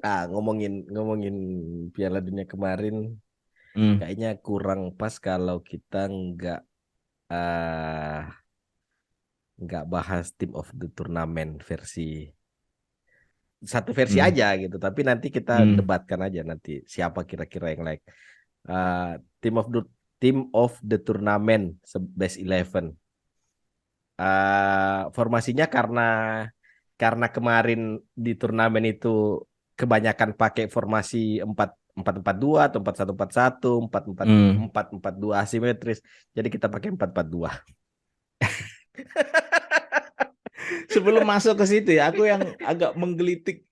ngomongin ngomongin Piala Dunia kemarin, Hmm. kayaknya kurang pas kalau kita ah, nggak bahas Team of the Tournament versi satu versi Hmm. aja gitu. Tapi nanti kita Hmm. debatkan aja nanti siapa kira-kira yang like ah, Team of the Tournament best 11. Formasinya karena kemarin di turnamen itu kebanyakan pakai formasi 4-4-2 atau 4-1-4-1, empat empat Hmm. empat empat dua asimetris. Jadi kita pakai 4-4-2. Sebelum masuk ke situ ya, aku yang agak menggelitik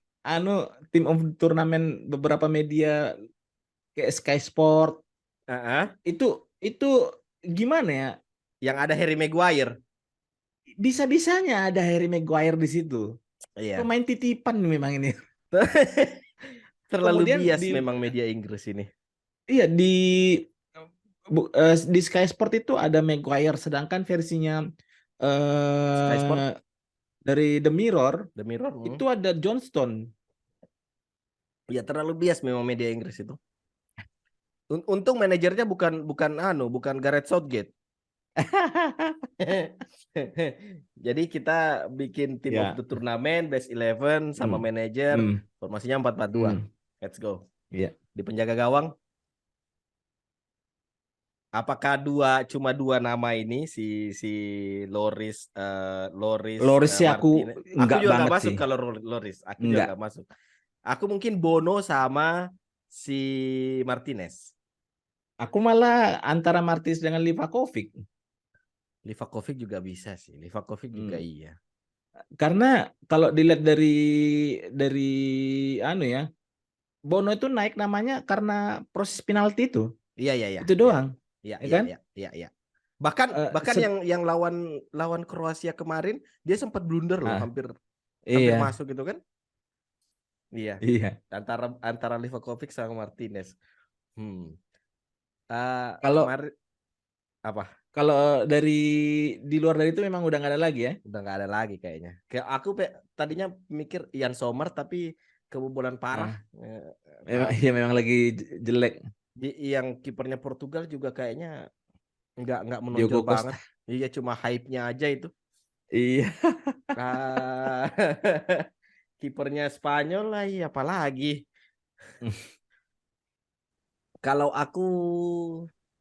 tim of turnamen beberapa media kayak Sky Sport Heeh. itu gimana ya? Yang ada Harry Maguire. Bisa-bisanya ada Harry Maguire di situ. Iya. Pemain titipan memang ini. Terlalu Kemudian bias di memang media Inggris ini. iya di Sky Sport itu ada Maguire, sedangkan versinya Sky Sport, eh dari The Mirror The Mirror. itu ada Johnston. Ya terlalu bias memang media Inggris itu. Untung manajernya bukan Gareth Southgate. Jadi kita bikin Team of Ya. the Tournament, Best 11 sama Hmm. manajer, Hmm. formasinya 4-4-2. Hmm. Let's go. Ya. Di penjaga gawang, apakah cuma dua nama ini si Loris Loris sih aku Martinez? Aku enggak juga nggak banget masuk sih. kalau Loris. Aku juga Enggak. nggak masuk. Aku mungkin Bono sama si Martinez. Aku malah antara Martis dengan Livakovic. Livakovic juga bisa sih. Livakovic juga Hmm. iya. Karena kalau dilihat dari ya, Bono itu naik namanya karena proses penalti itu. Iya iya iya Itu iya doang. iya Ya iya kan? iya iya. Iya. Bahkan Eh, bahkan se- yang lawan lawan Kroasia kemarin dia sempat blunder loh, ah, hampir hampir iya, masuk gitu kan? Iya. iya. Antara antara Livakovic sama Martinez. Hmm. Kalau Kemarin apa? kalau dari di luar dari itu memang udah nggak ada lagi ya. Udah nggak ada lagi kayaknya. Kayak aku tadinya mikir Ian Sommer tapi kebobolan parah. Ah, Eh, memang iya memang lagi jelek. yang kipernya Portugal juga kayaknya nggak menonjol Diogo banget. Costa. Iya cuma hype-nya aja itu. Iya. Ah, kipernya Spanyol lah, iya apalagi. Kalau aku,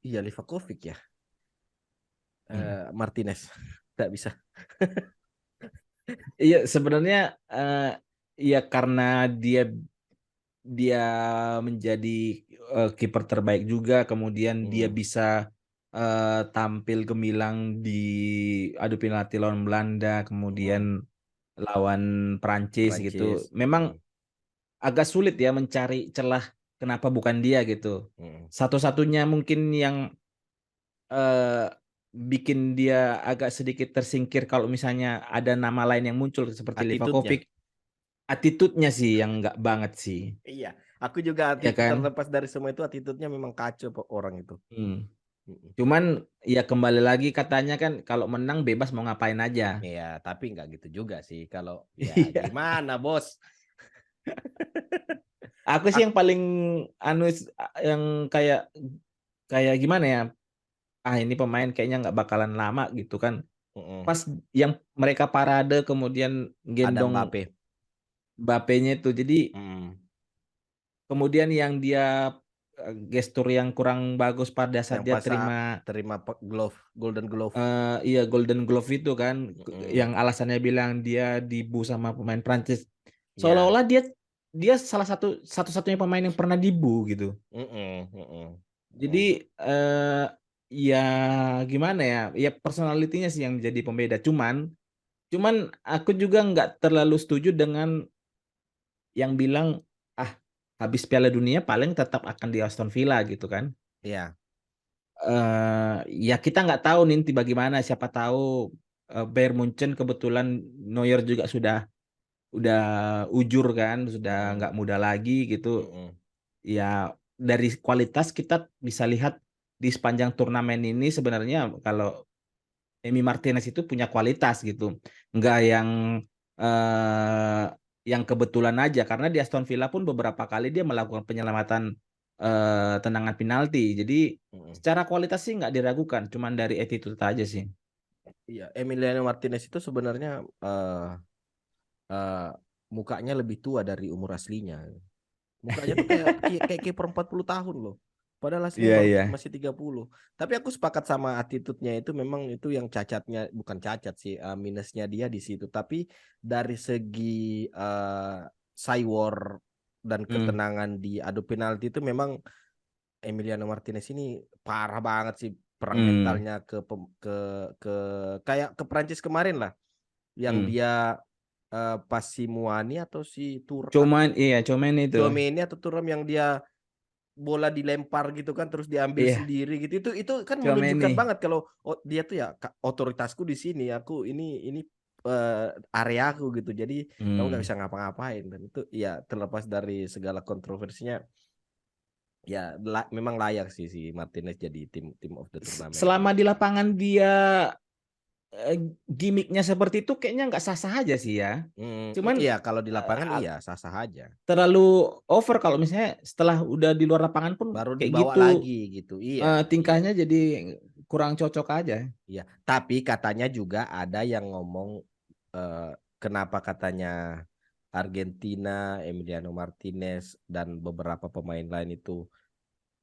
iya Livakovic ya, Hmm. Martinez, nggak bisa. Iya sebenarnya ya karena dia dia menjadi kiper terbaik juga, kemudian dia Hmm, bisa tampil gemilang di adu penalti lawan Belanda, kemudian hmm, lawan Prancis gitu. Prancis. Memang Hmm, agak sulit ya mencari celah kenapa bukan dia gitu. hmm. Satu-satunya mungkin yang eh, bikin dia agak sedikit tersingkir kalau misalnya ada nama lain yang muncul seperti Attitude-nya, Livakovic, attitude-nya sih yang nggak banget sih, iya. Aku juga ya kan? terlepas dari semua itu attitude-nya memang kacau orang itu. Hmm. Hmm. Cuman ya kembali lagi katanya kan kalau menang bebas mau ngapain aja. Iya, tapi nggak gitu juga sih. Kalau ya Iya. gimana bos? Aku sih Ak- yang paling anu yang kayak kayak gimana ya? Ah ini pemain kayaknya nggak bakalan lama gitu kan. Mm-mm. Pas yang mereka parade kemudian Ada gendong Mbappe. Mbappe-nya itu. Jadi Mm. kemudian yang dia gestur yang kurang bagus pada saat Yang dia pas terima glove, Golden Glove. iya Golden Glove itu kan, yang Mm-mm. alasannya bilang dia dibu sama pemain Prancis. Ya. Seolah-olah dia dia salah satu-satunya pemain yang pernah dibu gitu. Mm-mm. Mm-mm. Jadi Mm-mm. eh ya gimana ya? Ya personalitinya sih yang jadi pembeda. Cuman aku juga nggak terlalu setuju dengan yang bilang ah habis Piala Dunia paling tetap akan di Aston Villa gitu kan. Ya. Ya kita nggak tahu nih nanti bagaimana, siapa tahu Bayern Munchen kebetulan Neuer juga udah ujur kan, sudah Mm-mm. nggak muda lagi gitu. Mm-mm. Ya dari kualitas kita bisa lihat di sepanjang turnamen ini sebenarnya kalau Emi Martinez itu punya kualitas gitu, nggak yang eh, yang kebetulan aja karena di Aston Villa pun beberapa kali dia melakukan penyelamatan tendangan penalti. Jadi Mm-mm. secara kualitas sih nggak diragukan, cuman dari attitude aja sih. Iya, Emiliano Martinez itu sebenarnya eh, mukanya lebih tua dari umur aslinya. Mukanya tuh kayak kiper 40 tahun loh. Padahal aslinya Iya baru iya. masih 30. Tapi aku sepakat sama attitude-nya itu, memang itu yang cacatnya, bukan cacat sih, minusnya dia di situ. Tapi dari segi cywar dan Hmm. ketenangan di adu penalti itu memang Emiliano Martinez ini parah banget sih, perang Hmm. mentalnya ke kayak ke Prancis kemarin lah, yang Hmm. dia pas si Muani atau si Cuman iya, cuman itu. Tchouaméni atau Thuram yang dia bola dilempar gitu kan, terus diambil Iya, sendiri gitu, itu kan cuman menunjukkan ini. banget kalau dia tuh ya, otoritasku di sini, aku ini area aku gitu, jadi kamu nggak Hmm. bisa ngapa-ngapain. Dan itu ya, terlepas dari segala kontroversinya, ya memang layak sih si Martinez jadi tim of the tournament Selama gitu. di lapangan dia gimmicknya seperti itu kayaknya nggak sah-sah aja sih ya. Cuman Iya, kalau di lapangan eh, iya sah-sah aja, terlalu over kalau misalnya setelah udah di luar lapangan pun baru kayak dibawa gitu, lagi gitu. Iya, iya. tingkahnya jadi kurang cocok aja. Iya, tapi katanya juga ada yang ngomong, eh, kenapa katanya Argentina, Emiliano Martinez dan beberapa pemain lain itu,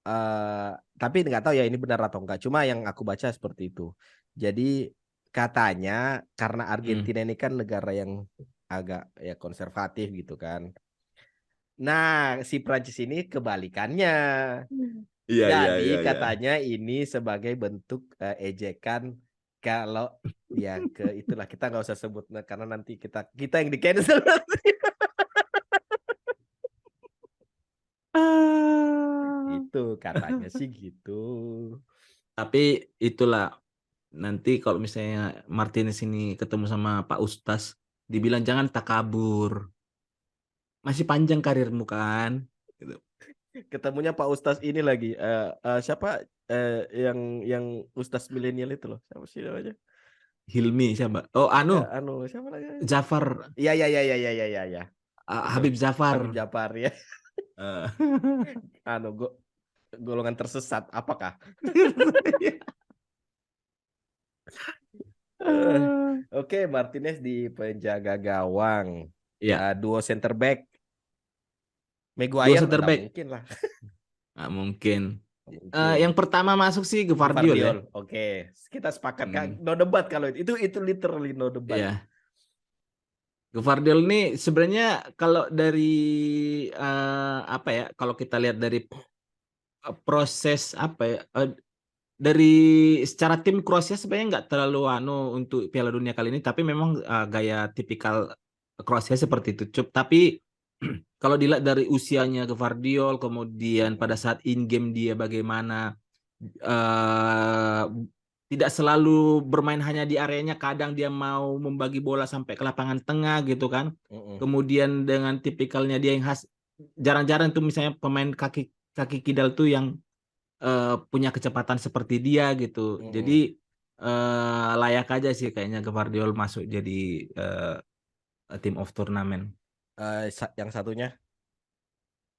eh tapi nggak tahu ya ini benar atau enggak. Cuma yang aku baca seperti itu. Jadi katanya karena Hmm. Argentina ini kan negara yang agak ya konservatif gitu kan. Nah, si Prancis ini kebalikannya. Iya, iya, Jadi iya, iya. katanya ini sebagai bentuk ejekan, kalau ya itulah, kita nggak usah sebut, nah, karena nanti kita kita yang di cancel. Ah. Itu katanya sih gitu. Tapi itulah nanti kalau misalnya Martinez ini ketemu sama Pak Ustaz, dibilang jangan takabur, masih panjang karirmu kan. Gitu. Ketemunya Pak Ustaz ini lagi, siapa, yang Ustaz milenial itu loh, siapa sih namanya? Hilmi siapa? Oh, Enggak, anu, anu siapa lagi? Jafar, Iya, iya, iya, iya, iya, iya, iya, iya. Betul. Habib Habib Jafar. Jafar ya. Eh. Anu golongan tersesat apakah? Eh, Oke, Martinez di penjaga gawang. Ya, Duo center back. dua Maguire center nggak back. mungkin lah. Nggak mungkin. Nggak mungkin. Yang pertama masuk sih Gvardiol ya. Gvardiol. Oke, kita sepakat kan? Hmm, No debat kalau itu literally no debat. ya. Gvardiol ini sebenarnya kalau dari apa ya? Kalau kita lihat dari proses apa ya? Dari secara tim Kroasia sebenarnya nggak terlalu untuk Piala Dunia kali ini, tapi memang gaya tipikal Kroasia seperti itu. Tapi kalau dilihat dari usianya Gvardiol, kemudian pada Mm-mm. saat in game dia bagaimana, eh, tidak selalu bermain hanya di areanya, kadang dia mau membagi bola sampai ke lapangan tengah gitu kan. Mm-mm. Kemudian dengan tipikalnya dia yang khas, jarang-jarang tuh misalnya pemain kaki kaki kidal tuh yang punya kecepatan seperti dia gitu. Mm-mm. Jadi layak aja sih kayaknya Gvardiol masuk jadi team of turnamen. Yang satunya,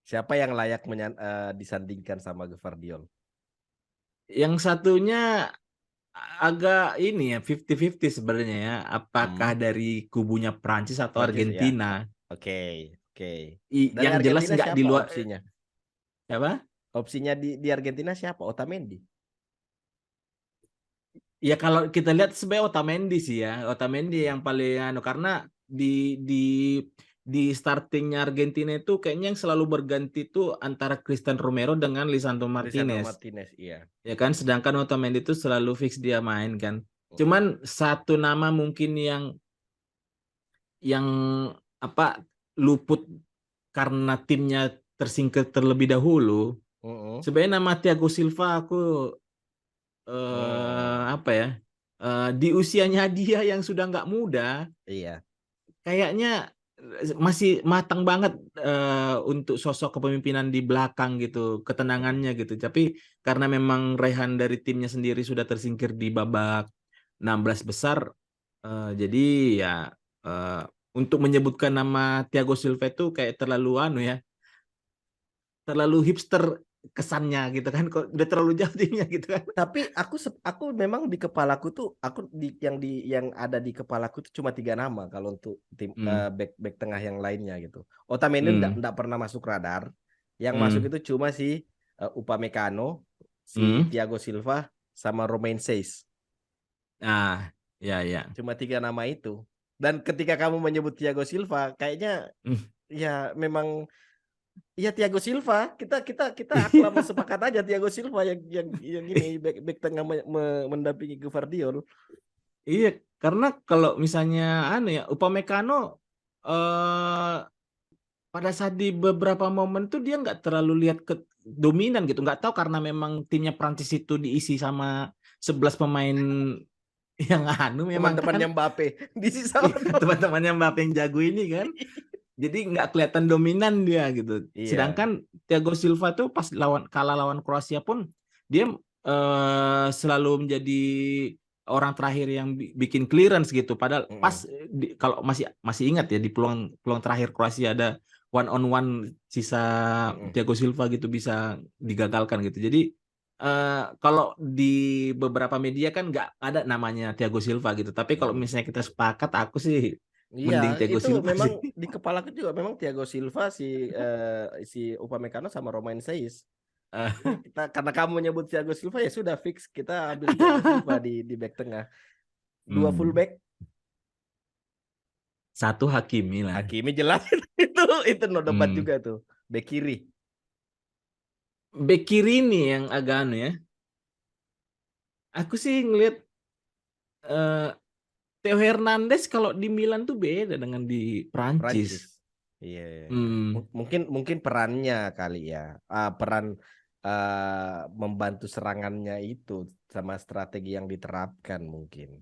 siapa yang layak disandingkan sama Gvardiol? Yang satunya agak ini ya 50-50 sebenarnya ya. Apakah Hmm. dari kubunya Prancis atau Prancis ya. Argentina? Oke, oke. Dari Yang jelas Argentina nggak di siapa luar opsinya? apa? Opsinya di Argentina siapa? Otamendi. Ya kalau kita lihat sebenarnya Otamendi sih ya. Otamendi yang paling karena di di di startingnya Argentina itu kayaknya yang selalu berganti itu antara Christian Romero dengan Lisandro Lisandro Martinez. Martinez, iya. Ya kan, sedangkan Otamendi itu selalu fix dia main kan. Cuman Mm-mm. satu nama mungkin yang apa luput karena timnya tersingkir terlebih dahulu. Mm-mm. Sebenarnya nama Thiago Silva aku Mm. apa ya, di usianya dia yang sudah nggak muda, Iya. kayaknya masih matang banget untuk sosok kepemimpinan di belakang gitu, Mm-mm. ketenangannya gitu. Tapi karena memang rehan dari timnya sendiri sudah tersingkir di babak 16 besar, jadi ya eh, untuk menyebutkan nama Thiago Silva itu kayak terlalu ya, terlalu hipster kesannya gitu kan, kok udah terlalu jauh timnya gitu kan. Tapi aku memang di kepalaku tuh yang ada di kepalaku tuh cuma 3 nama kalau untuk tim Hmm. back tengah yang lainnya gitu. Otamendi Hmm. nggak pernah masuk radar. Yang masuk Hmm. itu cuma si Upamecano, si Hmm. Thiago Silva sama Romain Saiz. Ah, ya ya. Cuma 3 nama itu. Dan ketika kamu menyebut Thiago Silva, kayaknya Hmm. ya memang ya Thiago Silva. Kita aklamasi sepakat aja Thiago Silva yang ini back tengah mendampingi Gvardiol. Iya, karena kalau misalnya ya, Upamecano eh pada saat di beberapa momen tuh dia nggak terlalu lihat ke dominan gitu. Nggak tahu karena memang timnya Prancis itu diisi sama 11 pemain yang memang kan Teman-temannya Mbappe di sisa teman-temannya Mbappe yang jago ini kan. Jadi nggak kelihatan dominan dia gitu. Iya. Sedangkan Thiago Silva tuh pas kalah lawan Kroasia pun dia selalu menjadi orang terakhir yang bikin clearance gitu. Padahal pas Mm-mm. kalau masih masih ingat ya di peluang peluang terakhir Kroasia ada one on one sisa Mm-mm. Thiago Silva gitu bisa digagalkan gitu. Jadi kalau di beberapa media kan nggak ada namanya Thiago Silva gitu. Tapi kalau Mm. misalnya kita sepakat, aku sih Iya, mending Thiago itu Silva memang sih. di kepalaku juga memang Thiago Silva si Upamecano sama Romain Saiz. Kita karena kamu nyebut Thiago Silva ya sudah fix kita ambil Thiago Silva di back tengah. Dua Hmm. fullback Satu Hakimi lah. Hakimi jelas itu no debat Hmm. juga tuh. Back kiri. Bek kiri nih yang agak ya. Aku sih ngelihat eh, Theo Hernandez kalau di Milan tuh beda dengan di Prancis. Prancis. Iya. Hmm. Mungkin perannya kali ya. Peran membantu serangannya itu sama strategi yang diterapkan mungkin.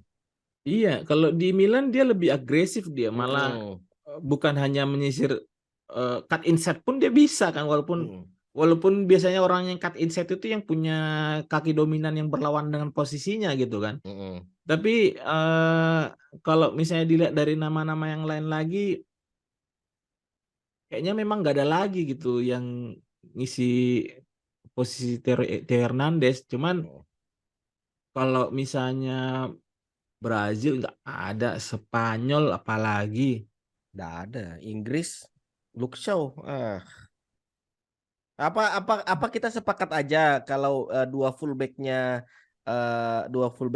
Iya, kalau di Milan dia lebih agresif dia, malah Mm-mm. bukan hanya menyisir cut inside pun dia bisa kan walaupun Mm-mm. walaupun biasanya orang yang cut inside itu yang punya kaki dominan yang berlawan dengan posisinya gitu kan. Mm-mm. Tapi kalau misalnya dilihat dari nama-nama yang lain lagi, kayaknya memang nggak ada lagi gitu yang ngisi posisi Theo Hernandez. Cuman Mm. kalau misalnya Brazil nggak ada, Spanyol apalagi. Nggak ada. Inggris, Luke Shaw. Apa kita sepakat aja kalau dua fullback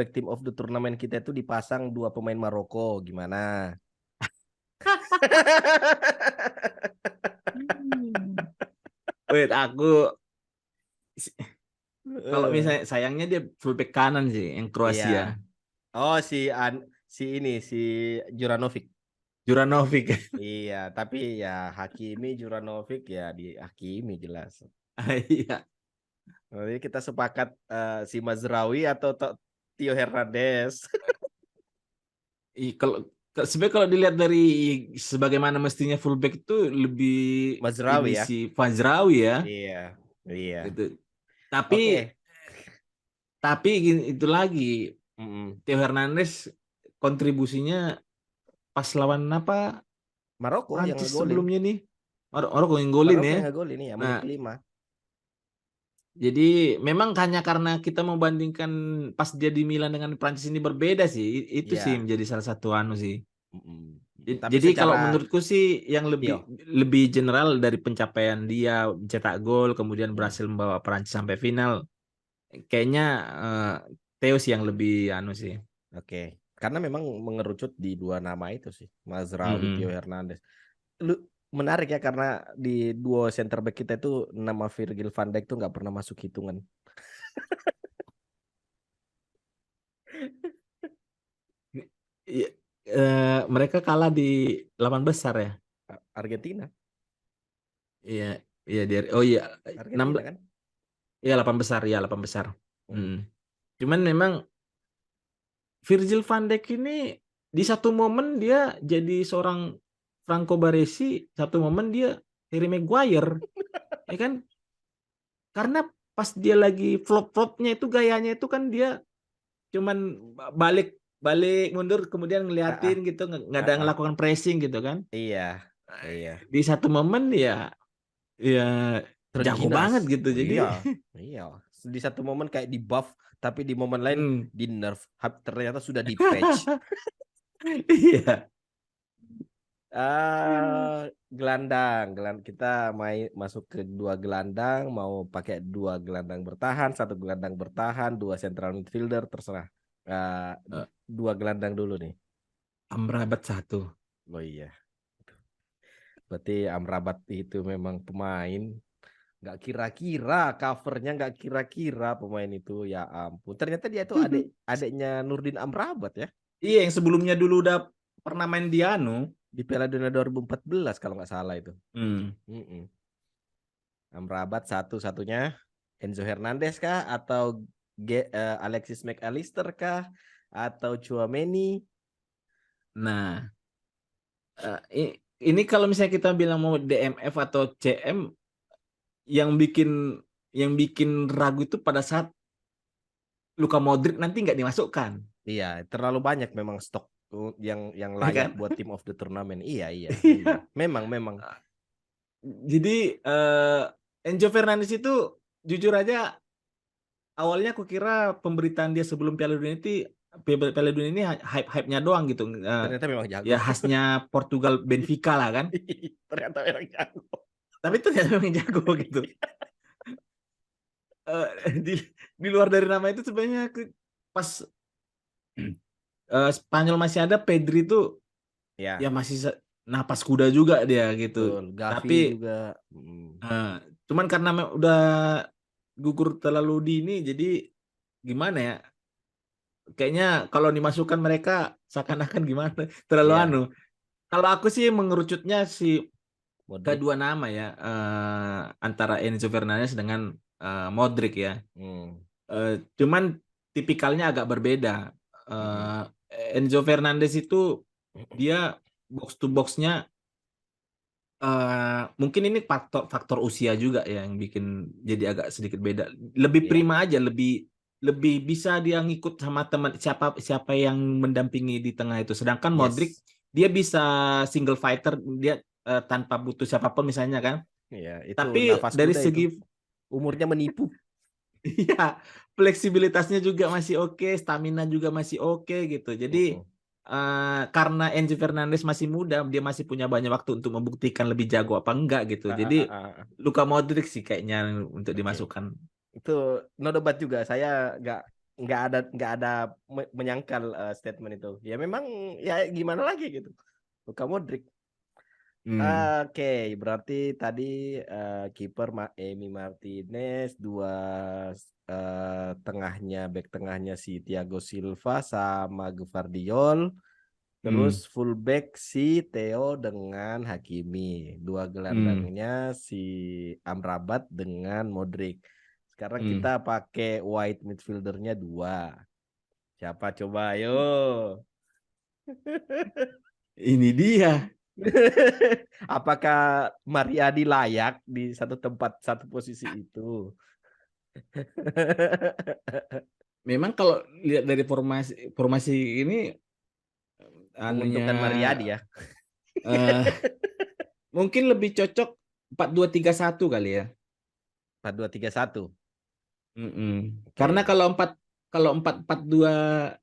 team of the tournament kita itu dipasang 2 pemain Maroko gimana? Hmm. Wait, aku kalau Eh, misalnya sayangnya dia fullback kanan sih yang iya. Kroasia. Oh si Juranovic. Juranovic. Iya, tapi ya Hakimi Juranovic ya di Hakimi jelas. Iya. Jadi kita sepakat si Mazraoui atau Theo Hernandez. Kalau sebenarnya kalau dilihat dari sebagaimana mestinya fullback itu lebih ini Mazraoui ya. si Fazraoui ya Iya, iya. gitu. Tapi Oke. itu lagi Mm-mm. Theo Hernandez kontribusinya pas lawan apa Maroko yang Prancis ngegolin. sebelumnya nih orang yang golin Maroko ya. yang ngegolin ya Nah, menit 5. jadi memang hanya karena kita membandingkan pas dia di Milan dengan Prancis ini berbeda sih. Itu sih Iya. menjadi salah satu sih. Mm-mm. Tapi Jadi kalau secara menurutku sih yang lebih Tio. lebih general dari pencapaian dia mencetak gol kemudian Mm. berhasil membawa Prancis sampai final, kayaknya eh, Theo sih yang lebih sih. Oke. Karena memang mengerucut di 2 nama itu sih. Mazraoui, Theo Mm-mm. Hernandez. Lu menarik ya karena di duo center back kita itu nama Virgil van Dijk tuh nggak pernah masuk hitungan. Iya, mereka kalah di 8 besar ya. Argentina. Iya, iya oh iya, 6 Argentina kan? ya 8 besar ya 8 besar. Mm. Mm. Cuman memang Virgil van Dijk ini di satu momen dia jadi seorang Franco Baresi, satu momen dia Harry Maguire, ya kan? Karena pas dia lagi flop-flopnya itu gayanya itu kan dia cuman balik balik mundur kemudian Ah, ah, ngeliatin gitu, nggak ah, ada ah. ngelakukan pressing gitu kan. Iya, iya. Di satu momen ya ya jago Terengginas. banget gitu. Oh, Jadi iya, iya. Di satu momen kayak di buff, tapi di momen lain hmm. di nerf. Ternyata sudah di patch. Iya. Kita masuk ke dua gelandang, mau pakai dua gelandang bertahan, satu gelandang bertahan, dua central midfielder, terserah. Ah, Eh, dua gelandang dulu nih. Amrabat satu. Oh iya, berarti Amrabat itu memang pemain nggak kira-kira, covernya nggak kira-kira pemain itu, ya ampun. Ternyata dia itu adiknya Nurdin Amrabat ya, Iya, yang sebelumnya dulu udah pernah main di di Piala Dunia 2014 kalau nggak salah itu. Hmm. Mm-mm. Amrabat satu-satunya. Enzo Hernandez kah atau Alexis McAllister kah atau Chouameni? Nah, ini kalau misalnya kita bilang mau DMF atau CM, yang bikin ragu itu pada saat Luka Modric nanti nggak dimasukkan, Iya, terlalu banyak memang stok yang ya layak kan? buat team of the tournament. Iya, iya, memang. Iya. Memang, memang. Jadi Enzo Fernandez itu jujur aja awalnya aku kira pemberitaan dia sebelum Piala Dunia ini hype-hype-nya doang gitu. Ternyata memang jago. Ya khasnya Portugal Benfica lah kan. Ternyata memang jago. Tapi ternyata memang jago gitu. Eh, di luar dari nama itu sebenarnya pas Spanyol masih ada, Pedri itu Ya, ya masih napas kuda juga dia gitu. betul. Gavi Tapi juga. Mm. eh, cuman karena udah gugur terlalu dini, jadi gimana ya? Kayaknya kalau dimasukkan mereka seakan-akan gimana? Terlalu anu. Ya, Kalau aku sih mengerucutnya si Modric. kedua nama ya, antara Enzo Fernandez dengan Modric ya. Hmm. Cuman tipikalnya agak berbeda. Mm-mm. Eh, Enzo Fernandez itu dia box to boxnya, mungkin ini faktor faktor usia juga ya yang bikin jadi agak sedikit beda. Lebih Ya, prima aja, lebih lebih bisa dia ngikut sama teman siapa siapa yang mendampingi di tengah itu. Sedangkan Modric yes. dia bisa single fighter, dia tanpa butuh siapapun misalnya kan. Ya, itu Tapi nafas dari kuda itu. segi Umurnya menipu. iya, fleksibilitasnya juga masih oke, stamina juga masih oke gitu. Jadi Mm-mm. karena Enzo Fernandez masih muda, dia masih punya banyak waktu untuk membuktikan lebih jago apa enggak gitu. Ah, Jadi ah, ah, ah. Luka Modric sih kayaknya untuk Oke. dimasukkan. Itu no debat juga. Saya nggak ada menyangkal statement itu. Ya memang ya gimana lagi gitu. Luka Modric. Hmm. Oke, berarti tadi kiper Emi Martinez, dua tengahnya back tengahnya si Thiago Silva sama Gvardiol, terus Hmm. fullback si Theo dengan Hakimi, dua Hmm. gelandangnya si Amrabat dengan Modric. Sekarang kita Hmm. pakai wide midfieldernya dua. Siapa coba? Ayo. Ini dia. Apakah Mariadi layak di satu tempat satu posisi itu? Memang kalau lihat dari formasi formasi ini anunya Menguntungkan Mariadi ya. eh mungkin lebih cocok 4-2-3-1 kali ya. 4-2-3-1. Mm-mm. Karena Oke. kalau 4-4-2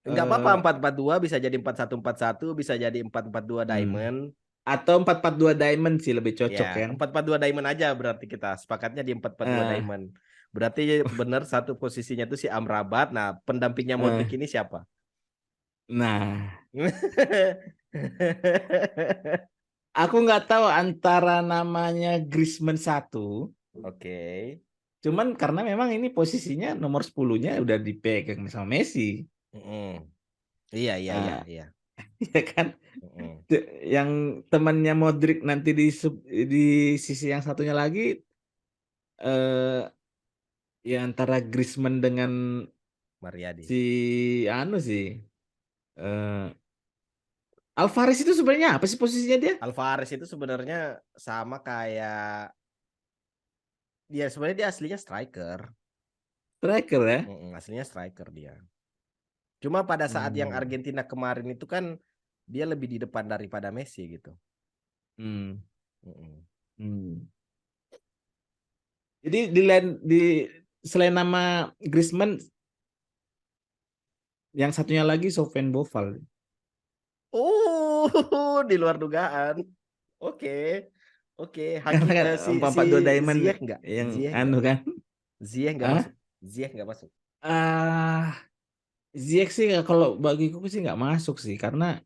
Enggak apa-apa, eh, 4-4-2 bisa jadi 4-1-4-1, bisa jadi 4-4-2 hmm, diamond. atau 4-4-2 diamond sih lebih Ya, cocok kan. 4-4-2 diamond aja berarti kita sepakatnya di 4-4-2 Eh, diamond. Berarti benar satu posisinya itu si Amrabat. Nah, pendampingnya Modric eh. ini siapa? Nah, aku nggak tahu antara namanya Griezmann satu, Oke. cuman karena memang ini posisinya nomor 10-nya udah dipegang sama Messi. Mm-mm. Iya, iya, iya, Ah, iya. ya kan? Mm-mm. Yang temannya Modric nanti di sisi yang satunya lagi, eh ya antara Griezmann dengan Mariadi. si anu sih, eh Alvarez itu sebenarnya apa sih posisinya dia? Alvarez itu sebenarnya sama kayak dia sebenarnya dia aslinya striker. Striker ya. Aslinya striker dia. Cuma pada saat yang Hmm. Argentina kemarin itu kan dia lebih di depan daripada Messi gitu. Hmm. Mm-mm. Hmm. Jadi selain nama Griezmann, yang satunya lagi Sofyan Boufal. Di luar dugaan. Oke. Oke, Karena kan si si 442 Diamond Ziyech nggak? yang Ziyech anu nggak? kan. Ziyech nggak Ah, masuk. Ziyech nggak masuk. ah, Ziyech sih kalau bagiku sih nggak masuk sih, karena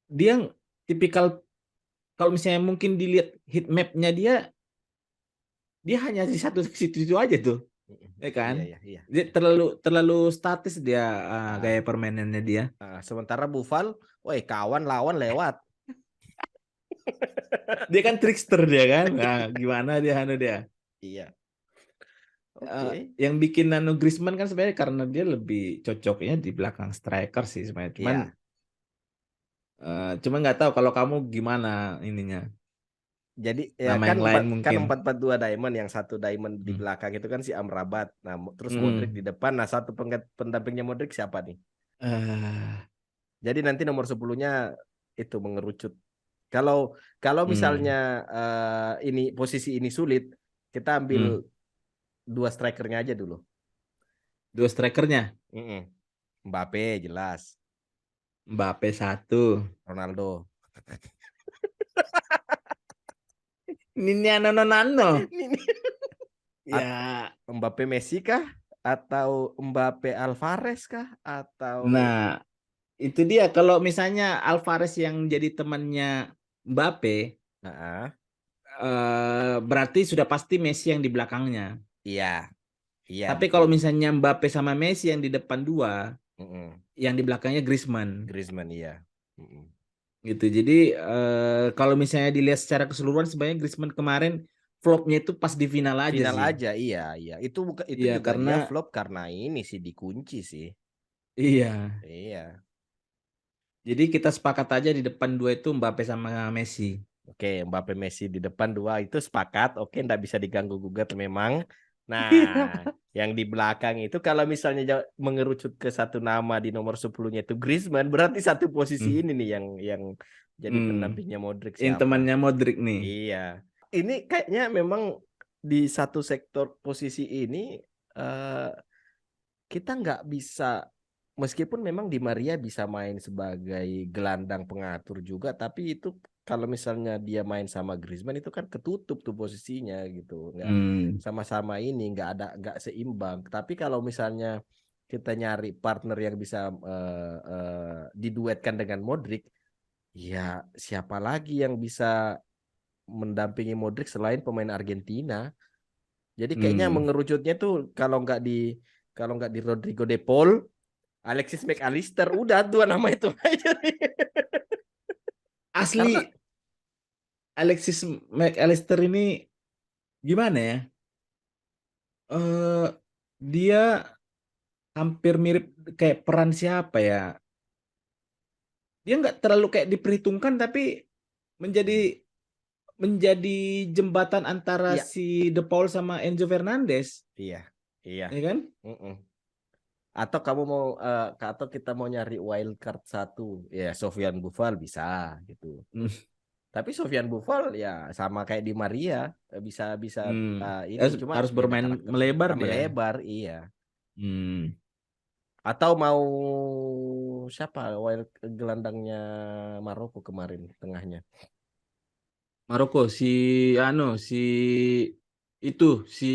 dia tipikal, kalau misalnya mungkin dilihat heat map-nya dia hanya di satu situ-situ aja tuh, Mm-mm. ya kan? Iya, iya, iya. Dia terlalu terlalu statis dia, Ah, gaya permainannya dia. sementara Buffal, woi kawan lawan lewat. Dia kan trickster dia kan. Nah, gimana dia anu dia. Iya. Eh, Oke. yang bikin Nano Griezmann kan sebenarnya karena dia lebih cocoknya di belakang striker sih sebenarnya. Iya. Cuman nggak tahu kalau kamu gimana ininya. Jadi ya Nama kan yang lain kan mungkin. 4-4-2 diamond, yang satu diamond di Hmm. belakang itu kan si Amrabat. Nah, terus Modric Hmm. di depan. Nah, satu pendampingnya Modric siapa nih? Eh, Jadi nanti nomor 10-nya itu mengerucut. Kalau kalau misalnya hmm. ini posisi ini sulit, kita ambil Hmm. dua strikernya aja dulu. Dua strikernya. Mm-mm. Mbappe jelas, Mbappe satu. Ronaldo. Ini Nano Nano. At- Ya, Mbappe Messi kah? Atau Mbappe Alvarez kah? Atau nah itu dia. Kalau misalnya Alvarez yang jadi temannya Mbappe, nah, berarti sudah pasti Messi yang di belakangnya. iya, iya Tapi betul. kalau misalnya Mbappe sama Messi yang di depan dua, Mm-mm. yang di belakangnya Griezmann Griezmann iya. Mm-mm. gitu. Jadi kalau misalnya dilihat secara keseluruhan sebenarnya Griezmann kemarin flopnya itu pas di final aja Final sih. aja, iya, iya. Itu Iya juga karena dia flop karena ini sih dikunci sih. iya. Iya. Jadi kita sepakat aja di depan dua itu Mbappe sama Messi. Oke, Mbappe Messi di depan dua itu sepakat. Oke, nggak bisa diganggu gugat memang. Nah, yang di belakang itu kalau misalnya mengerucut ke satu nama di nomor 10-nya itu Griezmann, berarti satu posisi Hmm. ini nih yang jadi Hmm. pendampingnya Modric Yang siapa? temannya Modric nih. Iya. Ini kayaknya memang di satu sektor posisi ini eh, kita nggak bisa, meskipun memang Di Maria bisa main sebagai gelandang pengatur juga, tapi itu kalau misalnya dia main sama Griezmann itu kan ketutup tuh posisinya gitu, nggak Hmm. sama-sama ini nggak seimbang. Tapi kalau misalnya kita nyari partner yang bisa diduetkan dengan Modric, ya siapa lagi yang bisa mendampingi Modric selain pemain Argentina? Jadi kayaknya Hmm. mengerucutnya tuh kalau nggak di Rodrigo De Paul, Alexis McAllister, udah dua nama itu aja nih. Karena Asli Alexis McAllister ini gimana ya? eh Dia hampir mirip kayak peran siapa ya? Dia nggak terlalu kayak diperhitungkan tapi menjadi menjadi jembatan antara iya, si De Paul sama Enzo Fernandez, iya, iya. ya kan? Mm-mm. Atau kamu mau atau kita mau nyari wild card satu, ya Sofyan Buffal bisa gitu. Hmm. Tapi Sofyan Buffal ya sama kayak Di Maria, bisa bisa Hmm. ini Harus, cuma harus beda bermain karakter juga. melebar Ah, dia. melebar, iya. Hmm. Atau mau siapa wild gelandangnya Maroko kemarin tengahnya? Maroko si anu si itu si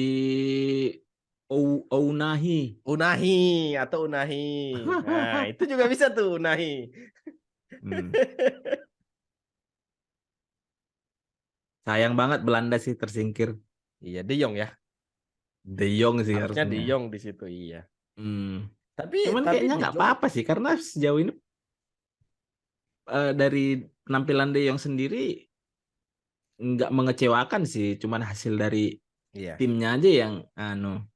Ounahi. Unahi atau Unahi. Nah, itu juga bisa tuh Unahi. Hmm. Sayang banget Belanda sih tersingkir. Iya, De Jong ya. De Jong sih Harusnya De harusnya. Jong di situ, iya. Hmm. Tapi Cuman tapi kayaknya De nggak Jong apa-apa sih karena sejauh ini dari penampilan De Jong sendiri nggak mengecewakan sih. Cuman hasil dari iya. timnya aja yang anu.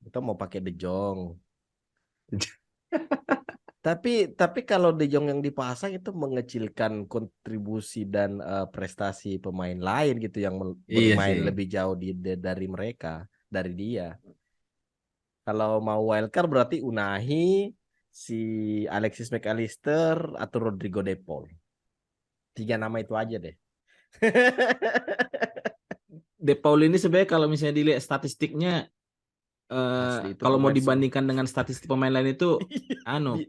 Kita mau pakai De Jong. Tapi kalau De Jong yang dipasang itu mengecilkan kontribusi dan prestasi pemain lain gitu yang Iya bermain sih. lebih jauh dari mereka, dari dia. Kalau mau wildcard berarti Unahi, si Alexis McAllister atau Rodrigo De Paul. 3 nama itu aja deh. De Paul ini sebenarnya kalau misalnya dilihat statistiknya, Asli itu kalau mau pemain dibandingkan dengan statistik pemain lain itu,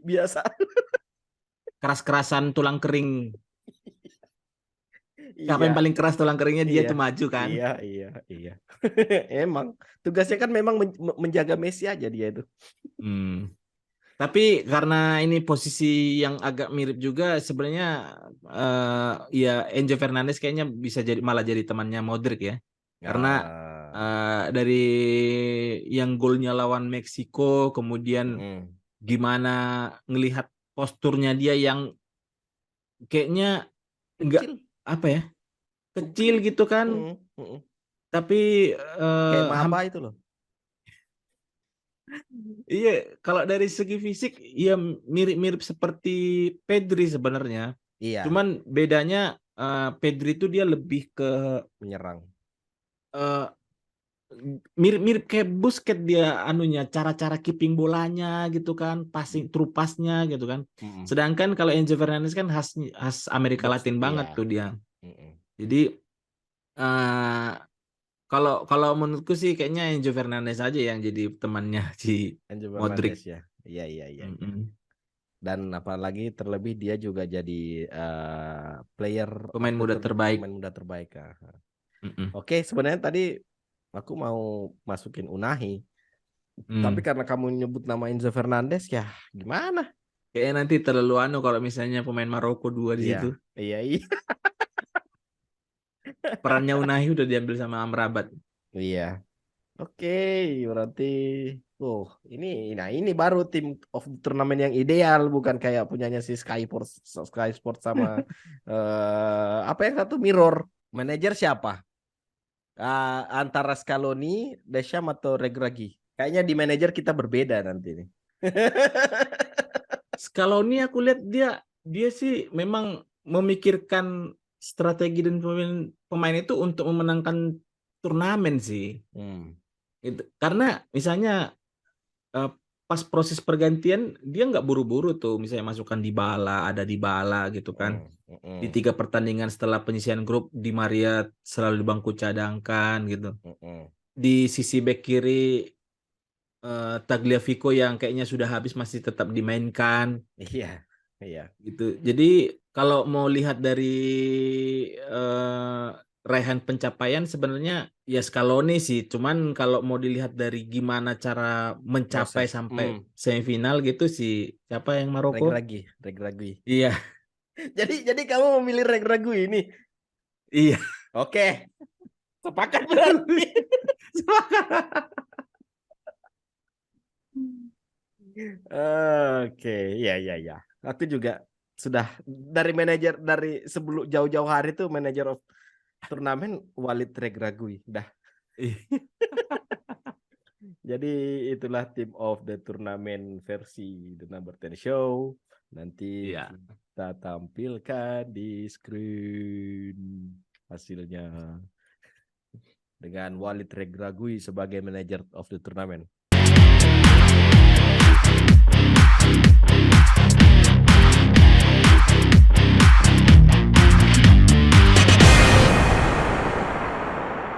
biasa. keras-kerasan tulang kering. Siapa Iya, yang paling keras tulang keringnya dia iya, tuh maju kan. iya. Emang tugasnya kan memang menjaga Messi aja dia itu. Tapi karena ini posisi yang agak mirip juga sebenarnya, ya Enzo Fernandez kayaknya bisa malah jadi temannya Modric ya. Karena dari yang golnya lawan Meksiko, kemudian gimana ngelihat posturnya dia yang kayaknya enggak Kecil. apa ya, kecil gitu kan. Tapi kayak Maba itu loh. iya, kalau dari segi fisik ya mirip-mirip seperti Pedri sebenarnya. Iya, Cuman bedanya Pedri itu dia lebih ke menyerang. Mirip-mirip kayak Busquets, dia anunya, cara-cara keeping bolanya gitu kan, passing through pass-nya gitu kan. Sedangkan kalau Enzo Fernandez kan khas Amerika Latin banget tuh dia. Jadi kalau menurutku sih kayaknya Enzo Fernandez aja yang jadi temannya si Enzo Modric. Fernandez ya. Iya. Dan apalagi terlebih dia juga jadi player Pemain muda terbaik. Pemain muda terbaik. Oke, sebenarnya tadi aku mau masukin Unahi. Tapi karena kamu nyebut nama Enzo Fernandez ya gimana? Kayaknya nanti terlalu kalau misalnya pemain Maroko 2 di situ. Iya. Perannya Unahi udah diambil sama Amrabat. Iya. Oke, berarti ini baru tim of turnamen yang ideal, bukan kayak punyanya si Sky Sport sama apa yang satu Mirror. Manajer siapa? Antara Scaloni, Deschamps atau Regragui? Kayaknya di manajer kita berbeda nanti nih. Scaloni aku lihat dia sih memang memikirkan strategi dan pemain itu untuk memenangkan turnamen sih. Karena misalnya pas proses pergantian dia nggak buru-buru tuh, misalnya masukkan ada Dybala gitu kan. Di 3 pertandingan setelah penyisihan grup, Di Maria selalu di bangku cadangkan gitu. Di sisi bek kiri Tagliafico yang kayaknya sudah habis masih tetap dimainkan. Iya. Gitu. Jadi kalau mau lihat dari raihan pencapaian sebenarnya ya Scaloni sih. Cuman kalau mau dilihat dari gimana cara mencapai sampai semifinal gitu sih, siapa yang Maroko? Regragui. Iya. Jadi kamu memilih Regragui ini? Iya. Oke. Sepakat berarti. Oke, ya. Aku juga sudah dari sebelum jauh-jauh hari tuh manajer of turnamen Walid Regragui dah. Jadi itulah team of the turnamen versi The Number 10 Show. Nanti kita tampilkan di screen hasilnya dengan Walid Regragui sebagai manager of the turnamen.